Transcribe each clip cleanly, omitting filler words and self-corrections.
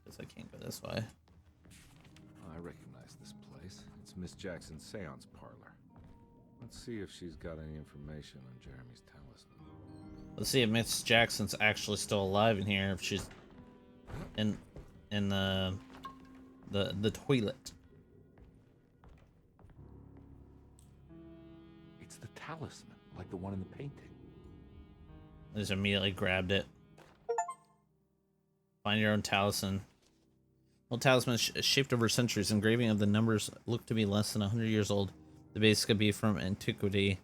Guess I can't go this way. I recognize this place. It's Miss Jackson's seance parlor. Let's see if she's got any information on Jeremy's talisman. Let's see if Miss Jackson's actually still alive in here. If she's in the toilet. It's the talisman, like the one in the painting. I just immediately grabbed it. Find your own talisman. Well, talisman is shaped over centuries. Engraving of the numbers look to be less than 100 years old. The base could be from antiquity.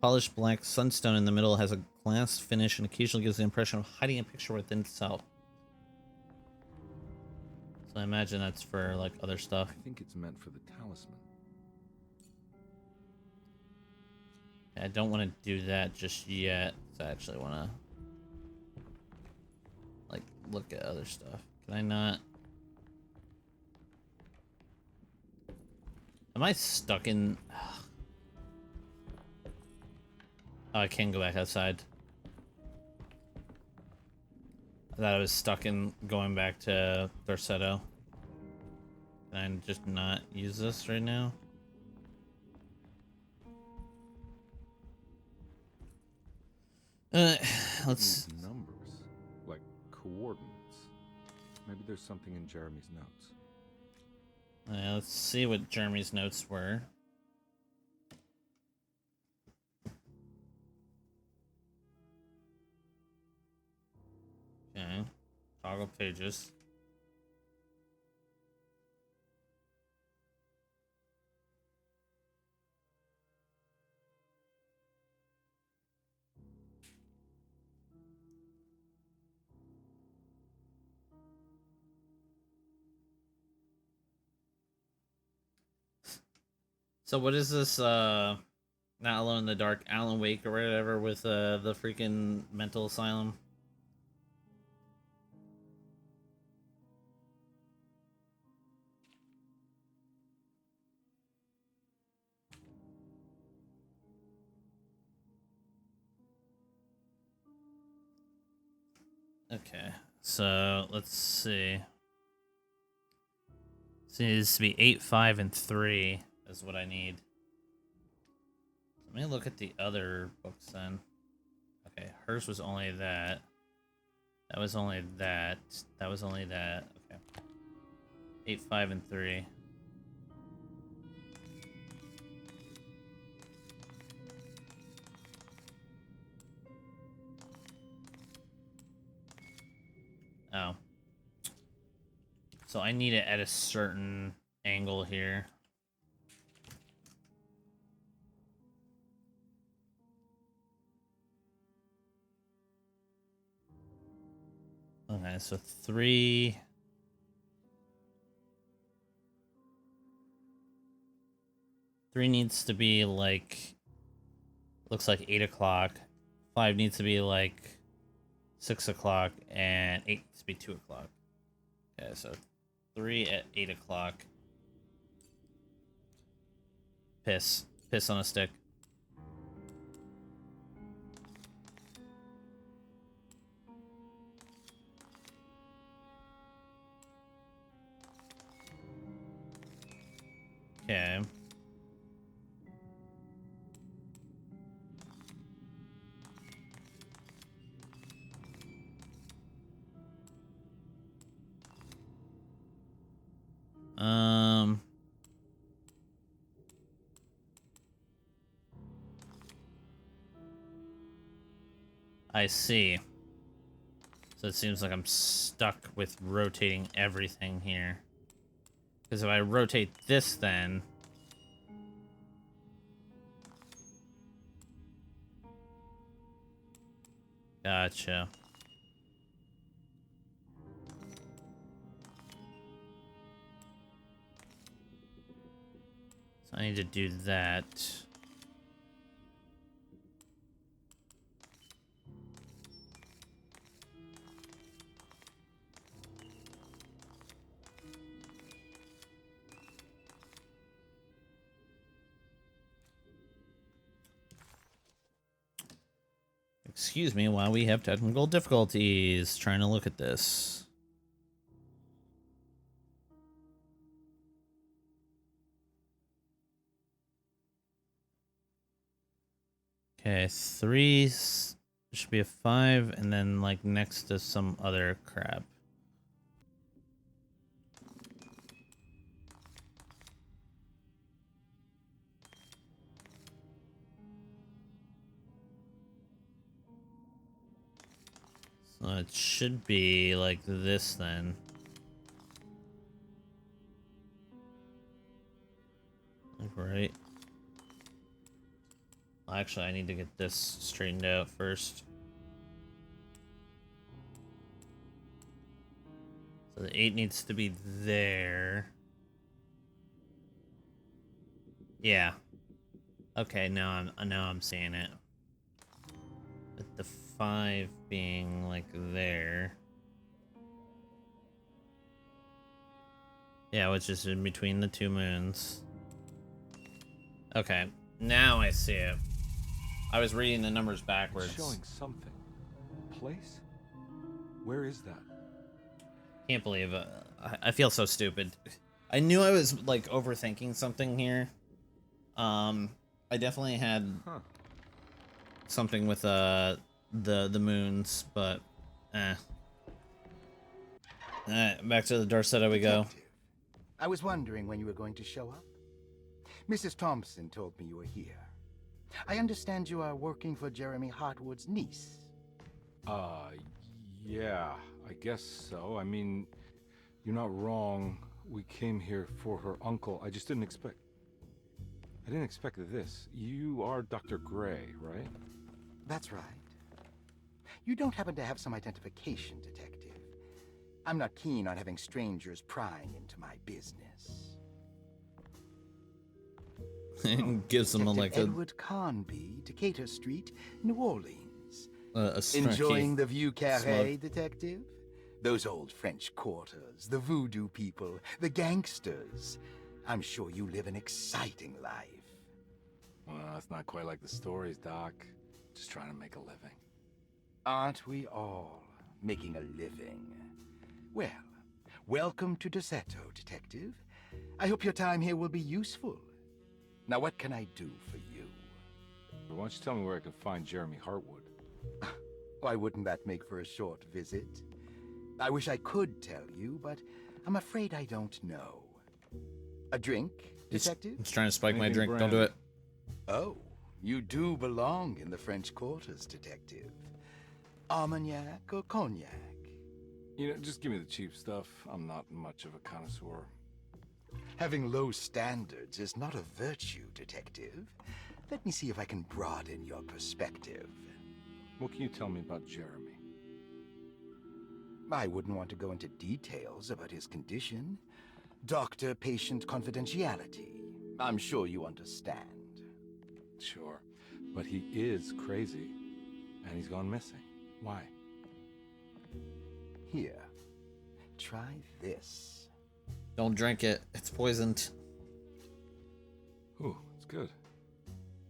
Polished black sunstone in the middle has a glass finish and occasionally gives the impression of hiding a picture within itself. So I imagine that's for like other stuff. I think it's meant for the talisman. I don't want to do that just yet. I actually want to like look at other stuff. Can I not? Am I stuck in? Oh, I can go back outside. I thought I was stuck in going back to Dorsetto. Can I just not use this right now? Let's... Numbers, like coordinates. Maybe there's something in Jeremy's notes. Let's see what Jeremy's notes were. Okay. Toggle pages. So what is this, Not Alone in the Dark, Alan Wake or whatever with, the freaking mental asylum? Okay, so let's see. So it needs to be 8, 5, and 3 is what I need. Let me look at the other books then. Okay, hers was only that. That was only that. That was only that. Okay. 8, 5, and 3. Oh. So I need it at a certain angle here. Okay, so 3. Three needs to be like, looks like 8 o'clock. 5 needs to be like 6 o'clock, and 8 needs to be 2 o'clock. Okay, so 3 at 8 o'clock. Piss on a stick. Okay. I see. So it seems like I'm stuck with rotating everything here. Because if I rotate this then... Gotcha. So I need to do that. Excuse me while we have technical difficulties trying to look at this. Okay, 3 should be a 5, and then like next to some other crap. So it should be like this then. Right. Actually, I need to get this straightened out first. So the 8 needs to be there. Yeah. Okay, now I'm seeing it. With the 5 being like there. Yeah, which is in between the 2 moons. Okay, now I see it. I was reading the numbers backwards. It's showing something. Place? Where is that? Can't believe it. I feel so stupid. I knew I was like overthinking something here. I definitely had something with the moons, but back to the Dorsetto we go. Detective, I was wondering when you were going to show up. Mrs. Thompson told me you were here. I understand you are working for Jeremy Hartwood's niece. Yeah, I guess so. I mean, you're not wrong. We came here for her uncle. I just didn't expect... I didn't expect this. You are Dr. Gray, right? That's right. You don't happen to have some identification, Detective. I'm not keen on having strangers prying into my business. Gives them like a Edward Carnby, Decatur Street, New Orleans. snarky Enjoying the Vieux Carré, smug. Detective? Those old French quarters, the voodoo people, the gangsters. I'm sure you live an exciting life. Well, it's not quite like the stories, Doc. Just trying to make a living. Aren't we all making a living? Well, welcome to Dorsetto, Detective. I hope your time here will be useful. Now, what can I do for you? Why don't you tell me where I can find Jeremy Hartwood? Why wouldn't that make for a short visit? I wish I could tell you, but I'm afraid I don't know. A drink, Detective? He's trying to spike my Anything drink. Don't do it. Oh, you do belong in the French quarters, Detective. Armagnac or cognac? You know, just give me the cheap stuff. I'm not much of a connoisseur. Having low standards is not a virtue, Detective. Let me see if I can broaden your perspective. What can you tell me about Jeremy? I wouldn't want to go into details about his condition. Doctor-patient confidentiality. I'm sure you understand. Sure, but he is crazy, and he's gone missing. Why? Here, try this. Don't drink it. It's poisoned. Ooh, it's good.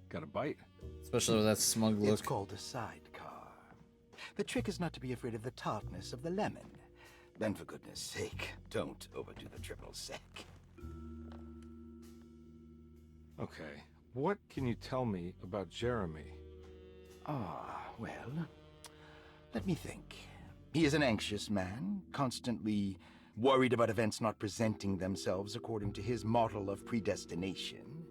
Got a bite? Especially with that smug look. It's called a sidecar. The trick is not to be afraid of the tartness of the lemon. Then, for goodness sake, don't overdo the triple sec. Okay, what can you tell me about Jeremy? Well, let me think. He is an anxious man, constantly worried about events not presenting themselves according to his model of predestination.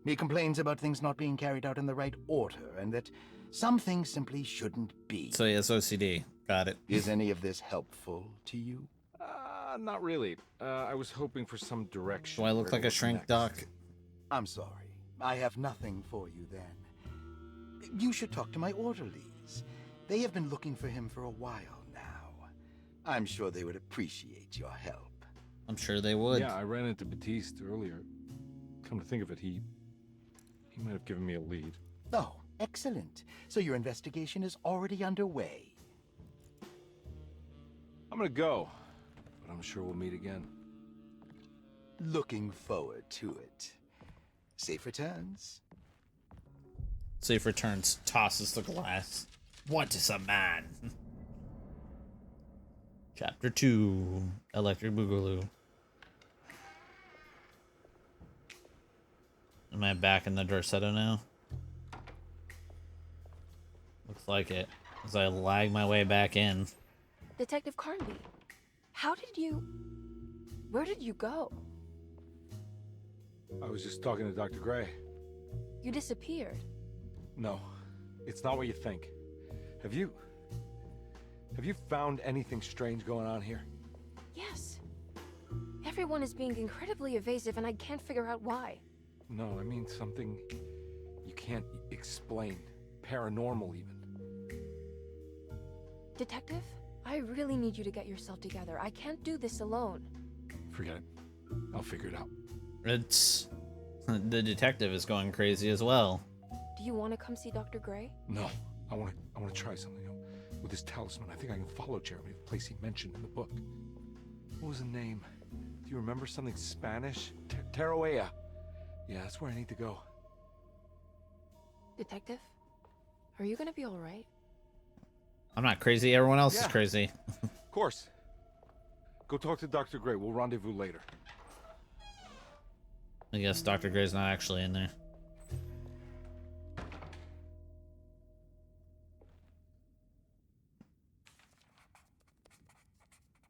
He complains about things not being carried out in the right order, and that some things simply shouldn't be. So he has OCD. Got it. Is any of this helpful to you? Not really. I was hoping for some direction. Do I look where like to a shrink, next. Doc? I'm sorry. I have nothing for you then. You should talk to my orderlies. They have been looking for him for a while now. I'm sure they would appreciate your help. I'm sure they would. Yeah, I ran into Batiste earlier. Come to think of it, he might have given me a lead. Oh, excellent. So your investigation is already underway. I'm gonna go, but I'm sure we'll meet again. Looking forward to it. Safe returns. Safe returns. Tosses the glass. What is a man? Chapter 2. Electric Boogaloo. Am I back in the Dorsetto now? Looks like it. As I lag my way back in. Detective Carnby, how did you... Where did you go? I was just talking to Dr. Gray. You disappeared. No, it's not what you think. Have you found anything strange going on here? Yes. Everyone is being incredibly evasive and I can't figure out why. No, I mean something you can't explain. Paranormal, even. Detective, I really need you to get yourself together. I can't do this alone. Forget it. I'll figure it out. It's... The detective is going crazy as well. Do you want to come see Dr. Gray? No, I want to try something. With this talisman, I think I can follow Jeremy to the place he mentioned in the book. What was the name? Do you remember something Spanish? Taroea. Yeah, that's where I need to go. Detective, are you gonna be all right? I'm not crazy. Everyone else is crazy. Of course. Go talk to Dr. Gray. We'll rendezvous later. I guess Dr. Gray's not actually in there.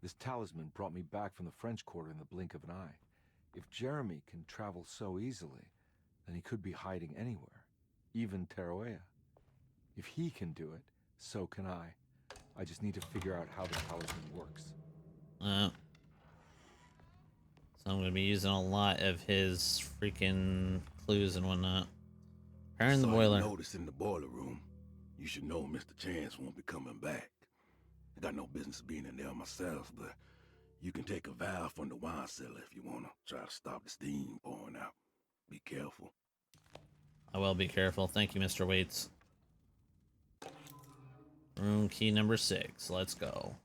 This talisman brought me back from the French Quarter in the blink of an eye. If Jeremy can travel so easily, then he could be hiding anywhere, even Taroea. If he can do it, so can I. I just need to figure out how the talisman works. So I'm going to be using a lot of his freaking clues and whatnot. Repairing the boiler. Notice in the boiler room. You should know Mr. Chance won't be coming back. I got no business being in there myself, but you can take a valve from the wine cellar if you want to try to stop the steam pouring out. Be careful. I will be careful. Thank you, Mr. Waits. Room key number 6. Let's go.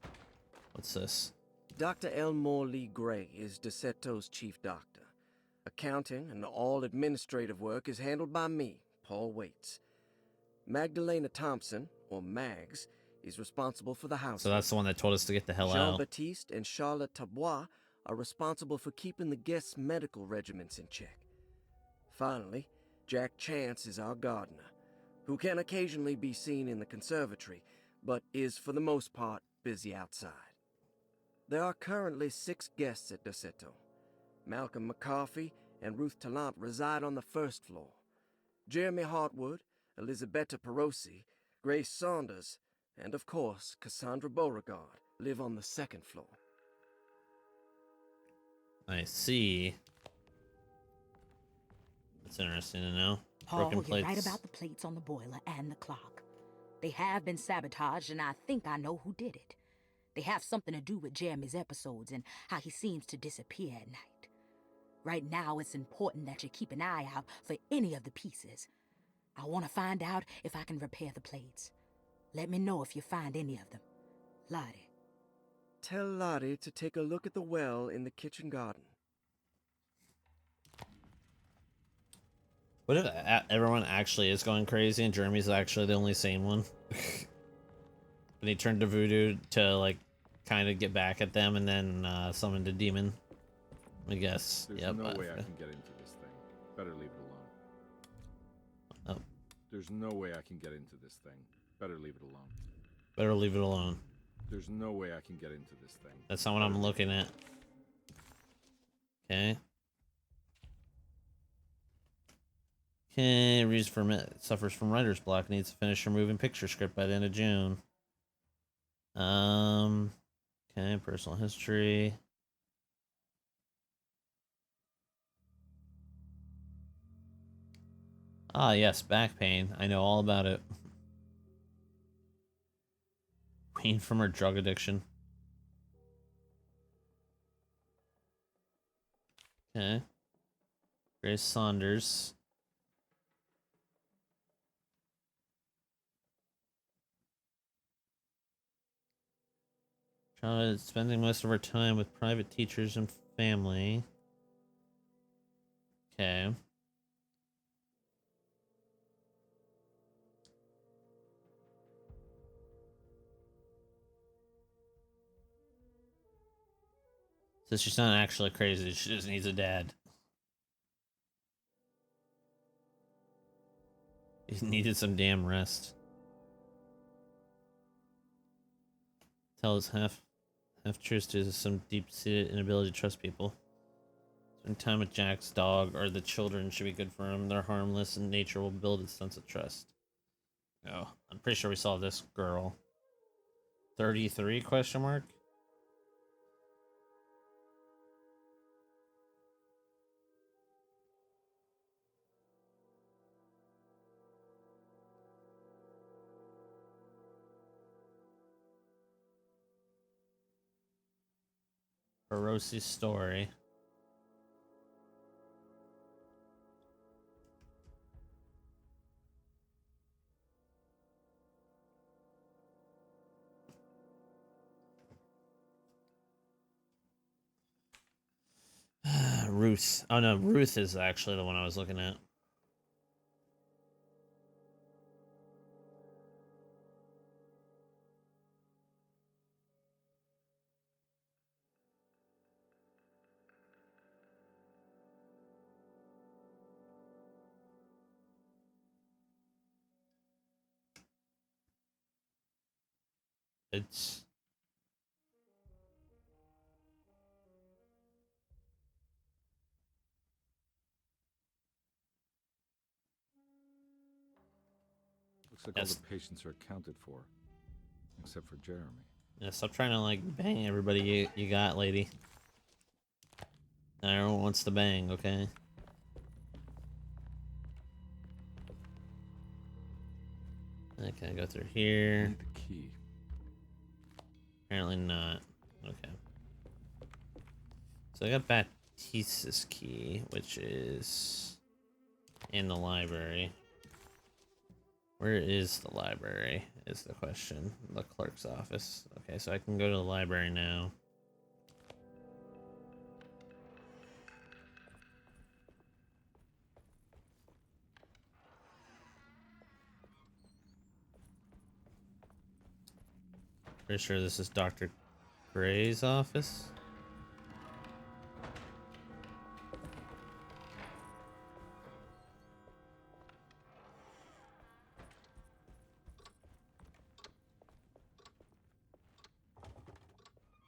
What's this? Dr. Elmore Lee Gray is DeSeto's chief doctor. Accounting and all administrative work is handled by me, Paul Waits. Magdalena Thompson, or Mags, is responsible for the house. So that's the one that told us to get the hell out. Jean-Baptiste and Charlotte Tabois are responsible for keeping the guests' medical regimens in check. Finally, Jack Chance is our gardener, who can occasionally be seen in the conservatory, but is for the most part busy outside. There are currently 6 guests at DeSeto. Malcolm McCarthy and Ruth Tallant reside on the first floor. Jeremy Hartwood, Elisabetta Perosi, Grace Saunders, and of course, Cassandra Beauregard live on the second floor. I see. That's interesting to know. Paul, Broken you're right plates. about the plates on the boiler and the clock. They have been sabotaged, and I think I know who did it. They have something to do with Jeremy's episodes and how he seems to disappear at night. Right now, it's important that you keep an eye out for any of the pieces. I want to find out if I can repair the plates. Let me know if you find any of them. Lottie. Tell Lottie to take a look at the well in the kitchen garden. What if everyone actually is going crazy and Jeremy's actually the only sane one? And he turned to voodoo to, like, kind of get back at them and then summoned a demon. I guess. There's Yep. no way I can get into this thing. Better leave it alone. Oh. There's no way I can get into this thing. Better leave it alone. Better leave it alone. There's no way I can get into this thing. That's not what I'm looking at. Okay. Okay, suffers from writer's block. Needs to finish her moving picture script by the end of June. Okay, personal history. Ah, yes, back pain. I know all about it. Pain from her drug addiction. Okay. Grace Saunders. Child is spending most of her time with private teachers and family. Okay. So she's not actually crazy, she just needs a dad. He needed some damn rest. Tells half truths to some deep-seated inability to trust people. Spend time with Jack's dog or the children should be good for him. They're harmless and nature will build a sense of trust. Oh, I'm pretty sure we saw this girl. 33 question mark? Hiroshi's story. Ruth. Oh no, Ruth is actually the one I was looking at. It's Looks like Yes. all the patients are accounted for, except for Jeremy. Yeah, stop trying to like bang everybody you got, lady. Everyone wants to bang, okay? Can I go through I here? need the key. Apparently not. Okay. So I got Baptiste's key, which is in the library. Where is the library, is the question. The clerk's office. Okay, so I can go to the library now. Pretty sure this is Dr. Gray's office.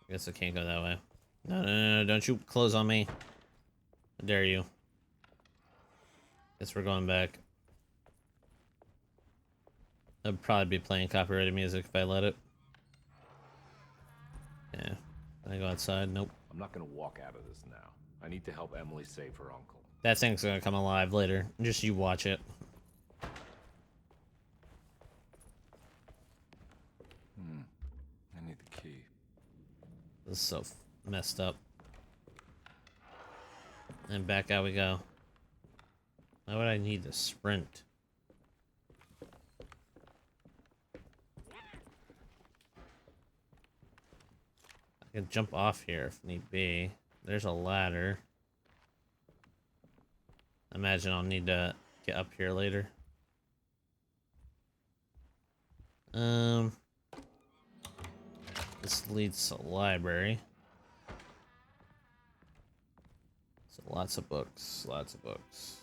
I guess I can't go that way. No, don't you close on me. How dare you. Guess we're going back. I'd probably be playing copyrighted music if I let it. Yeah. Can I go outside? Nope. I'm not gonna walk out of this now. I need to help Emily save her uncle. That thing's gonna come alive later. Just you watch it. I need the key. This is so messed up. And back out we go. Why would I need to sprint? I can jump off here if need be. There's a ladder. I imagine I'll need to get up here later. This leads to the library. So lots of books, lots of books.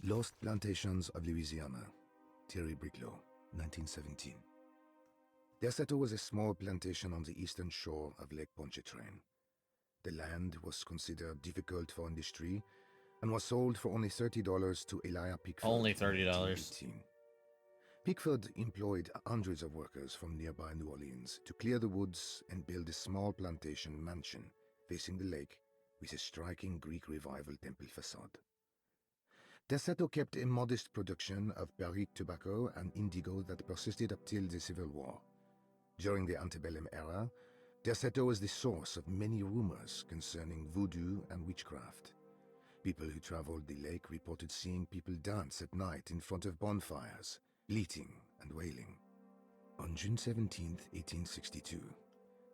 Lost Plantations of Louisiana, Thierry Briclot, 1917. Desato was a small plantation on the eastern shore of Lake Pontchartrain. The land was considered difficult for industry and was sold for only $30 to Elijah Pickford. Only in $30. 1918. Pickford employed hundreds of workers from nearby New Orleans to clear the woods and build a small plantation mansion facing the lake with a striking Greek Revival temple facade. Desato kept a modest production of barrique tobacco and indigo that persisted up till the Civil War. During the antebellum era, Desato was the source of many rumors concerning voodoo and witchcraft. People who traveled the lake reported seeing people dance at night in front of bonfires, bleating and wailing. On June 17, 1862,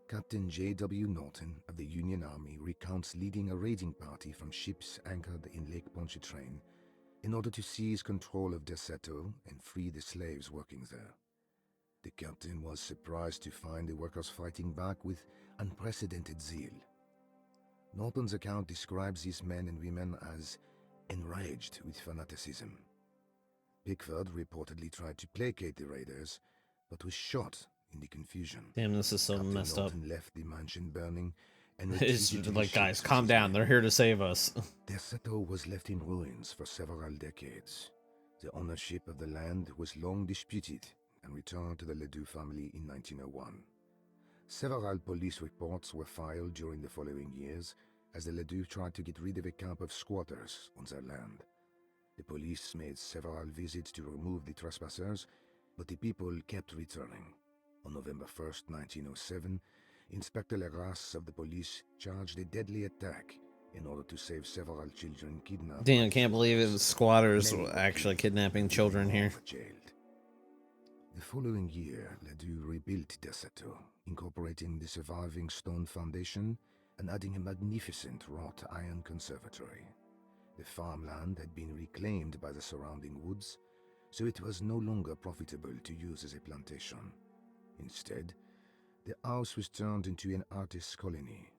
Captain J.W. Norton of the Union Army recounts leading a raiding party from ships anchored in Lake Pontchartrain in order to seize control of Desato and free the slaves working there. The captain was surprised to find the workers fighting back with unprecedented zeal. Norton's account describes these men and women as enraged with fanaticism. Pickford reportedly tried to placate the raiders, but was shot in the confusion. Damn, this is so Captain messed up. Norton left the mansion burning and It's retreated to the like, guys, ships with calm his down. men. They're here to save us. Derceto was left in ruins for several decades. The ownership of the land was long disputed and returned to the Ledoux family in 1901. Several police reports were filed during the following years as the Ledoux tried to get rid of a camp of squatters on their land. The police made several visits to remove the trespassers, but the people kept returning. On November 1st, 1907, Inspector Leras of the police charged a deadly attack in order to save several children kidnapped. Damn, I can't believe it was squatters Many were actually killed, kidnapping children even more here. were jailed. The following year, Ledoux rebuilt Derceto, incorporating the surviving stone foundation and adding a magnificent wrought iron conservatory. The farmland had been reclaimed by the surrounding woods, so it was no longer profitable to use as a plantation. Instead, the house was turned into an artist's colony.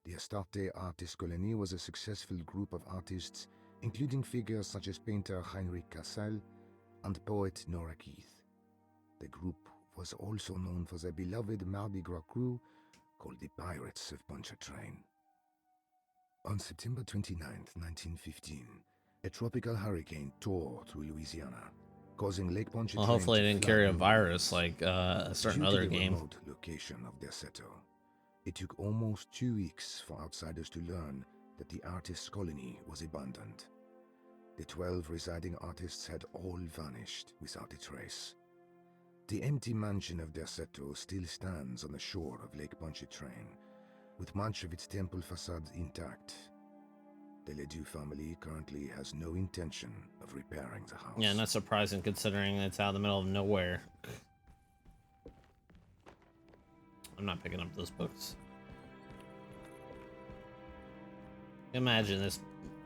The Astarte Artist Colony was a successful group of artists, including figures such as painter Heinrich Cassel and poet Nora Keith. The group was also known for their beloved Mardi Gras crew called the Pirates of Pontchartrain. On September 29, 1915, a tropical hurricane tore through Louisiana, causing Lake Pontchartrain Well, hopefully it to didn't flood carry a in virus abundance. like a certain Due to other the game. remote location of Derceto, it took almost 2 weeks for outsiders to learn that the artist's colony was abandoned. The 12 residing artists had all vanished without a trace. The empty mansion of Derceto still stands on the shore of Lake Pontchartrain, with much of its temple facade intact. The Ledoux family currently has no intention of repairing the house. Yeah, not surprising considering it's out in the middle of nowhere. I'm not picking up those books. Imagine this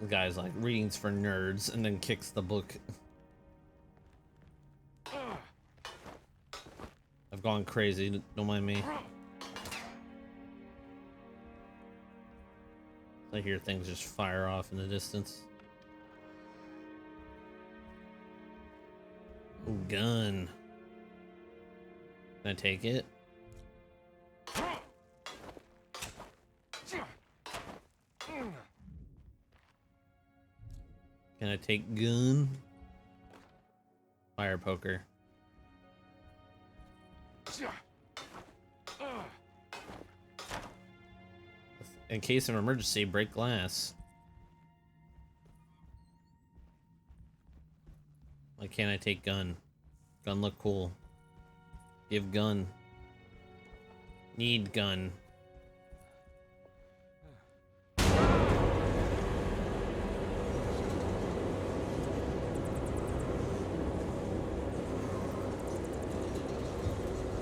guy's like readings for nerds and then kicks the book. I've gone crazy, don't mind me. I hear things just fire off in the distance. Ooh, gun. Can I take it? Can I take gun? Fire poker. In case of emergency, break glass. Why can't I take gun? Gun look cool. Give gun. Need gun.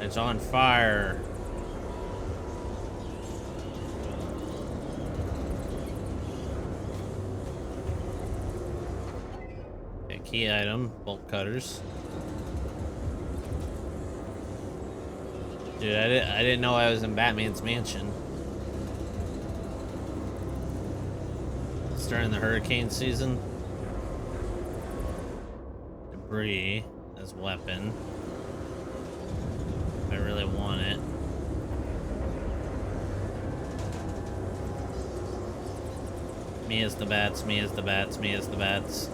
It's on fire. A key item, bolt cutters. Dude, I didn't know I was in Batman's mansion. It's during the hurricane season. Debris as weapon. If I really want it. Me as the bats, me as the bats, me as the bats.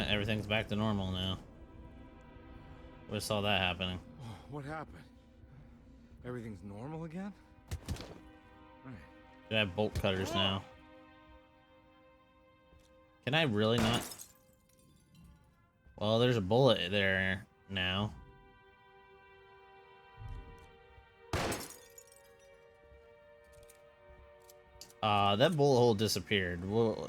Everything's back to normal now. We saw that happening. What happened? Everything's normal again? Right. I have bolt cutters now. Can I really not? Well, there's a bullet there now. That bullet hole disappeared. Whoa.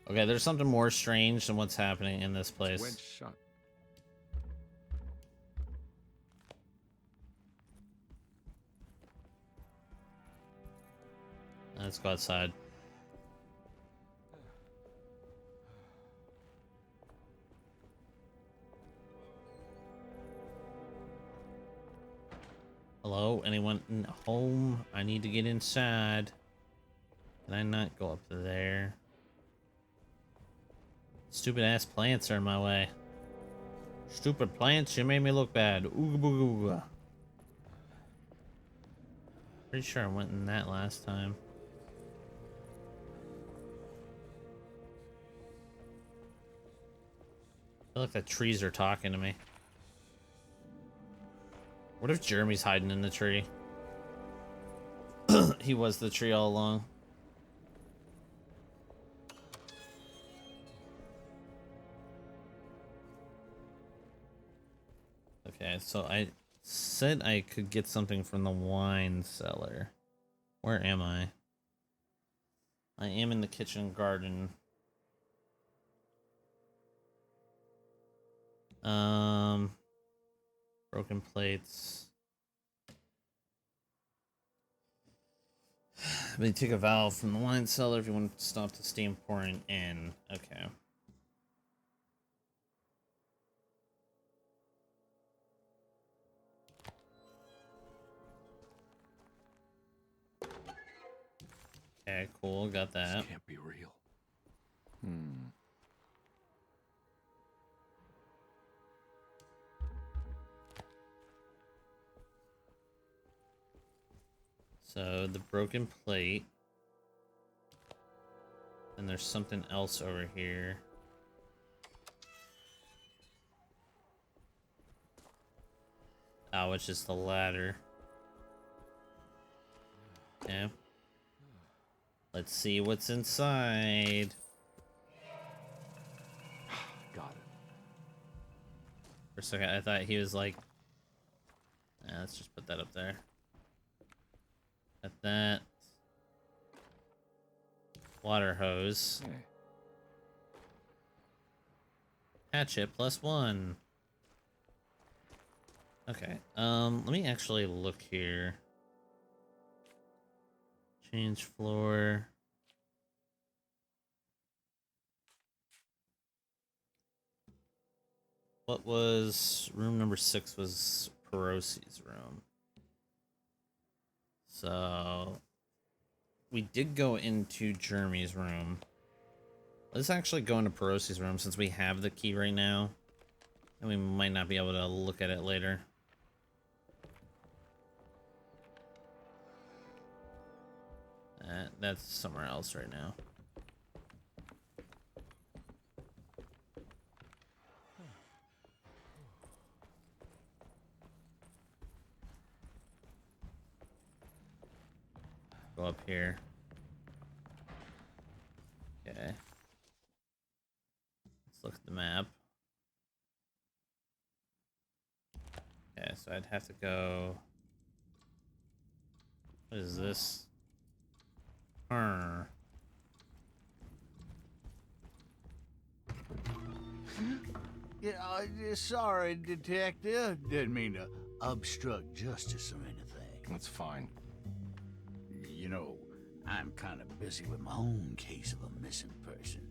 Okay, there's something more strange than what's happening in this place. Wedge shot. Let's go outside. Hello? Anyone in home? I need to get inside. Can I not go up there? Stupid ass plants are in my way. Stupid plants, you made me look bad. Ooga booga ooga. Pretty sure I went in that last time. I feel like the trees are talking to me. What if Jeremy's hiding in the tree? He was the tree all along. Okay, so I said I could get something from the wine cellar. Where am I? I am in the kitchen garden. Broken plates. But you take a valve from the wine cellar if you want to stop the steam pouring in. Okay. Okay, cool. Got that. This can't be real. So the broken plate. And there's something else over here. Oh, which is the ladder. Yeah. Let's see what's inside. Got it. For a second, I thought he was like... let's just put that up there. Got that. Water hose. Hey. Hatchet +1. Okay, let me actually look here. Change floor. What was room number 6 was Perosi's room. So we did go into Jeremy's room. Let's actually go into Perosi's room since we have the key right now. And we might not be able to look at it later. That's somewhere else right now. Go up here. Okay. Let's look at the map. Okay, so I'd have to go... What is this? Yeah, sorry, Detective. Didn't mean to obstruct justice or anything. That's fine. You know, I'm kind of busy with my own case of a missing person.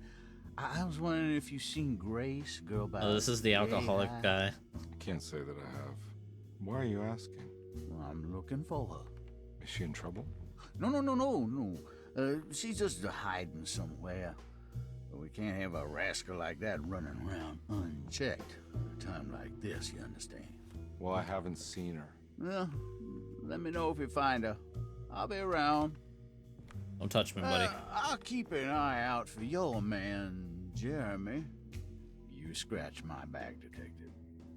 I was wondering if you've seen Grace, girl by... Oh, this is the alcoholic guy. Can't say that I have. Why are you asking? Well, I'm looking for her. Is she in trouble? No. She's just hiding somewhere. But we can't have a rascal like that running around unchecked at a time like this, you understand? Well, I haven't seen her. Well, let me know if you find her. I'll be around. Don't touch me, buddy. I'll keep an eye out for your man, Jeremy. You scratch my back, Detective,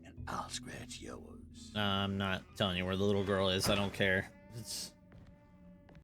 and I'll scratch yours. I'm not telling you where the little girl is. I don't care. It's